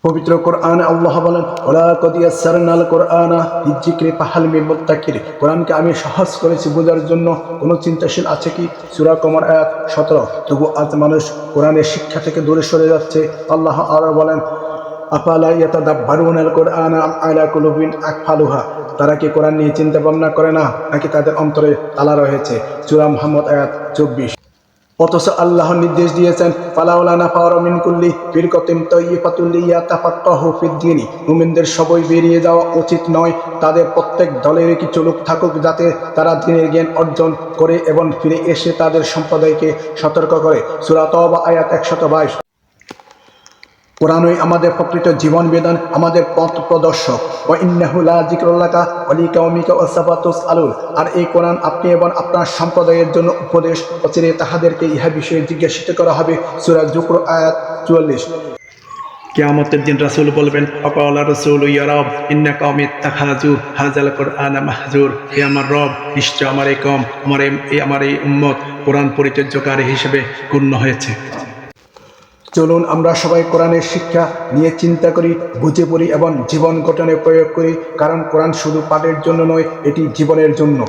পবিত্র কোরআনে আল্লাহ বলেন ওয়ালা কদ ইয়াসসারনাল কোরআনা লিযিকরি ফাহাল মিন মুদ্দাকির। কোরআনকে আমি সহজ করেছি বোঝার জন্য, কোনো চিন্তাশীল আছে কি? সূরা কমর আয়াত 17। তবু আজ মানুষ কোরআনের শিক্ষা থেকে দূরে সরে যাচ্ছে। আল্লাহ আরো বলেন আফালা ইয়াতাদাব্বারুনাল কোরআনা আম আলা কুলুবিন আকফালুহা। তারা কি কোরআন নিয়ে চিন্তা ভাবনা করে না, নাকি তাদের অন্তরে তালা রয়েছে? সূরা মুহাম্মদ আয়াত 24। অথচ আল্লাহ নির্দেশ দিয়েছেন ফালাউলা নাফারা মিন কুল্লি ফিরকাতিন তাইয়্যিবাতিন লিয়াতাফাক্কাহু ফিদ-দ্বীন। মুমিনদের সবাই বেরিয়ে যাওয়া উচিত নয়, তাদের প্রত্যেক দলের কিছু লোক থাকুক যাতে তারা দ্বীনের জ্ঞান অর্জন করে এবং ফিরে এসে তাদের সম্প্রদায়কে সতর্ক করে। সূরা তাওবা আয়াত 122। কোরআনই আমাদের প্রকৃত জীবন বিধান, আমাদের পথ প্রদর্শক। ওয়া ইন্নাহু লা যিকরুল লাকা ওয়া লিকাওমিকা ওয়া সাওফা তুসআলুন। আর এই কোরআন আপনি এবং আপনার সম্প্রদায়ের জন্য উপদেশ, অচিরে তাহাদেরকে ইহা বিষয়ে জিজ্ঞাসিত করা হবে। সূরা যুকর আয়াত 44। কিয়ামতের দিন রাসূল বলবেন অকালা রাসূলু ইয়া রব ইন্না কওমি ইত্তাখাযু হাযাল কুরআনা মাহজুর। হে আমার রব, নিশ্চয় আমার এই কওম, আমার এই উম্মত কোরআন পরিত্যাজ্যকারী হিসেবে গণ্য হয়েছে। চলুন আমরা সবাই কোরআনের শিক্ষা নিয়ে চিন্তা করি, বুঝে পড়ি এবং জীবন গঠনে প্রয়োগ করি, কারণ কোরআন শুধু পাঠের জন্য নয়, এটি জীবনের জন্য।